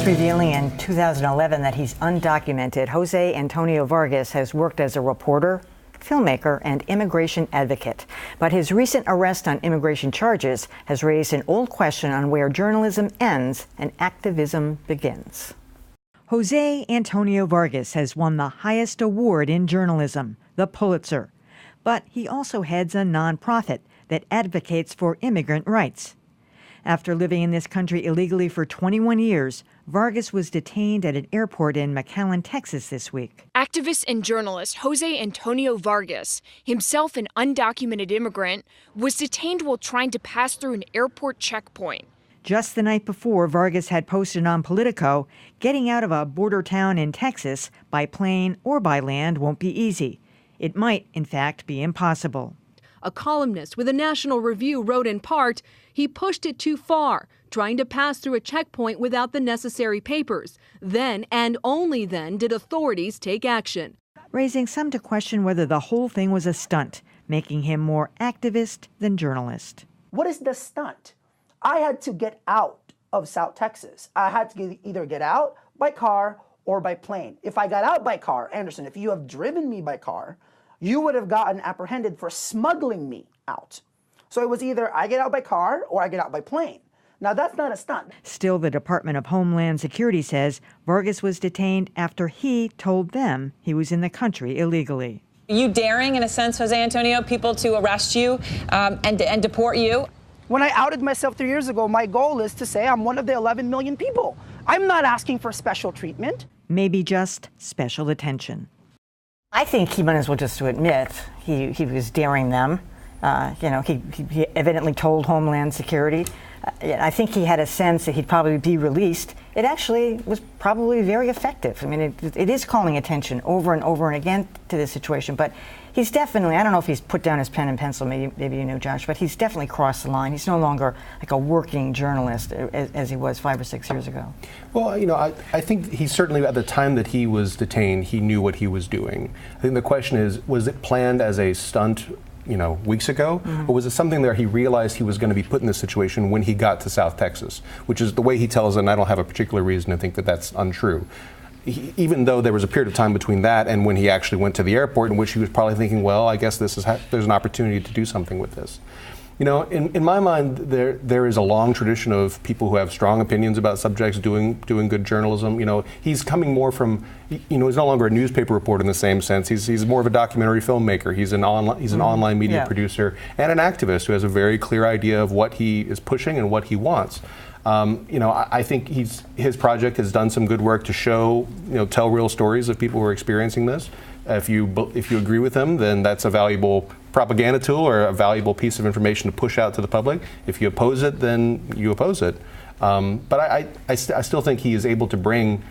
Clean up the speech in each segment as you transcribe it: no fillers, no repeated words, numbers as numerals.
Since revealing in 2011 that he's undocumented, Jose Antonio Vargas has worked as a reporter, filmmaker, and immigration advocate. But his recent arrest on immigration charges has raised an old question on where journalism ends and activism begins. Jose Antonio Vargas has won the highest award in journalism, the Pulitzer. But he also heads a nonprofit that advocates for immigrant rights. After living in this country illegally for 21 years, Vargas was detained at an airport in McAllen, Texas this week. Activist and journalist Jose Antonio Vargas, himself an undocumented immigrant, was detained while trying to pass through an airport checkpoint. Just the night before, Vargas had posted on Politico, getting out of a border town in Texas by plane or by land won't be easy. It might, in fact, be impossible. A columnist with a National Review wrote in part, he pushed it too far, trying to pass through a checkpoint without the necessary papers. Then, and only then, did authorities take action. Raising some to question whether the whole thing was a stunt, making him more activist than journalist. What is the stunt? I had to get out of South Texas. I had to either get out by car or by plane. If I got out by car, Anderson, if you have driven me by car, you would have gotten apprehended for smuggling me out. So it was either I get out by car or I get out by plane. Now, that's not a stunt. Still, the Department of Homeland Security says Vargas was detained after he told them he was in the country illegally. Are you daring, in a sense, Jose Antonio, people to arrest you and deport you? When I outed myself 3 years ago, my goal is to say I'm one of the 11 million people. I'm not asking for special treatment. Maybe just special attention. I think he might as well just to admit he was daring them. He evidently told Homeland Security. I think he had a sense that he'd probably be released. It actually was probably very effective. I mean, it is calling attention over and over and again to this situation, but he's definitely, I don't know if he's put down his pen and pencil, maybe you know, Josh, but he's definitely crossed the line. He's no longer like a working journalist as he was 5 or 6 years ago. Well, you know, I think he certainly, at the time that he was detained, he knew what he was doing. I think the question is, was it planned as a stunt, you know, weeks ago, or was it something that he realized he was going to be put in this situation when he got to South Texas, which is the way he tells it, and I don't have a particular reason to think that that's untrue. Even though there was a period of time between that and when he actually went to the airport in which he was probably thinking, well, I guess there's an opportunity to do something with this. You know, in my mind, there is a long tradition of people who have strong opinions about subjects doing good journalism. You know, he's coming more from, you know, he's no longer a newspaper reporter in the same sense. He's more of a documentary filmmaker. He's an online media producer and an activist who has a very clear idea of what he is pushing and what he wants. You know, I think his project has done some good work to show, you know, tell real stories of people who are experiencing this. If you agree with him, then that's a valuable propaganda tool or a valuable piece of information to push out to the public. If you oppose it, then you oppose it. But I still think he is able to bring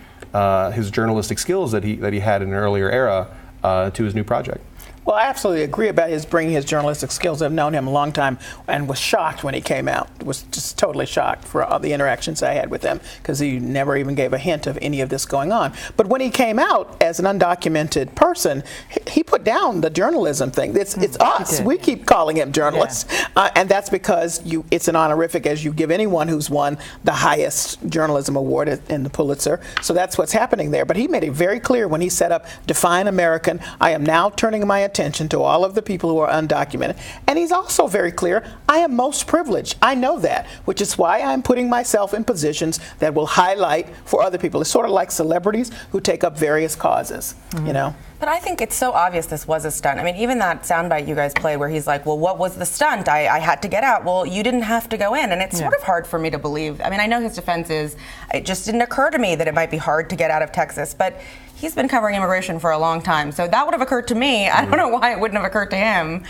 his journalistic skills that he had in an earlier era to his new project. Well, I absolutely agree about his bringing his journalistic skills. I've known him a long time and was shocked when he came out. Was just totally shocked for all the interactions I had with him because he never even gave a hint of any of this going on. But when he came out as an undocumented person, he put down the journalism thing. It's us. We keep calling him journalists. Yeah. And that's because it's an honorific as you give anyone who's won the highest journalism award in the Pulitzer. So that's what's happening there. But he made it very clear when he set up Define American, I am now turning my attention to all of the people who are undocumented. And he's also very clear, I am most privileged. I know that, which is why I'm putting myself in positions that will highlight for other people. It's sort of like celebrities who take up various causes, you know? But I think it's so obvious this was a stunt. I mean, even that soundbite you guys played where he's like, well, what was the stunt? I had to get out. Well, you didn't have to go in. And it's sort of hard for me to believe. I mean, I know his defense is, it just didn't occur to me that it might be hard to get out of Texas. But he's been covering immigration for a long time. So that would have occurred to me. I don't know why it wouldn't have occurred to him.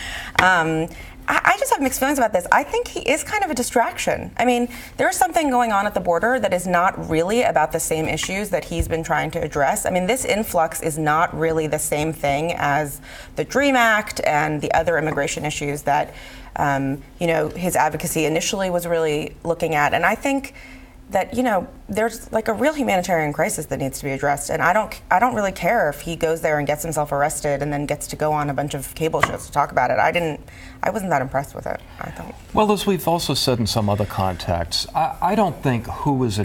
I just have mixed feelings about this. I think he is kind of a distraction. I mean, there's something going on at the border that is not really about the same issues that he's been trying to address. I mean, this influx is not really the same thing as the DREAM Act and the other immigration issues that, you know, his advocacy initially was really looking at. And I think that, you know, there's like a real humanitarian crisis that needs to be addressed, and I don't really care if he goes there and gets himself arrested and then gets to go on a bunch of cable shows to talk about it. I wasn't that impressed with it, I thought. Well, as we've also said in some other contexts, I don't think who is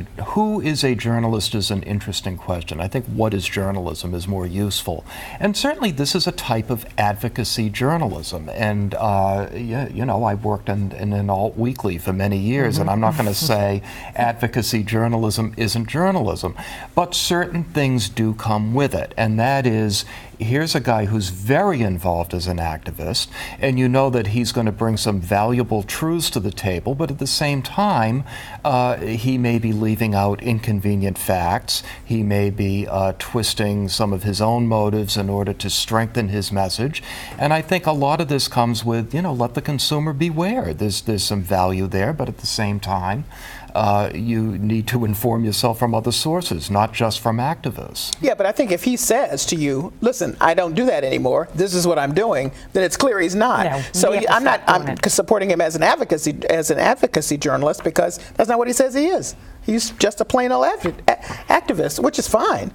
a journalist is an interesting question. I think what is journalism is more useful. And certainly this is a type of advocacy journalism. And, you know, I've worked in an alt weekly for many years, and I'm not going to say advocacy journalism isn't journalism. But certain things do come with it. And that is, here's a guy who's very involved as an activist, and you know that he's going to bring some valuable truths to the table, but at the same time, he may be leaving out inconvenient facts. He may be twisting some of his own motives in order to strengthen his message. And I think a lot of this comes with, you know, let the consumer beware. There's some value there, but at the same time, you need to inform yourself from other sources, not just from activists. Yeah, but I think if he says to you, listen, I don't do that anymore, this is what I'm doing, then it's clear he's not. No, so I'm supporting him as an advocacy journalist, because that's not what he says he is. He's just a plain old activist, which is fine.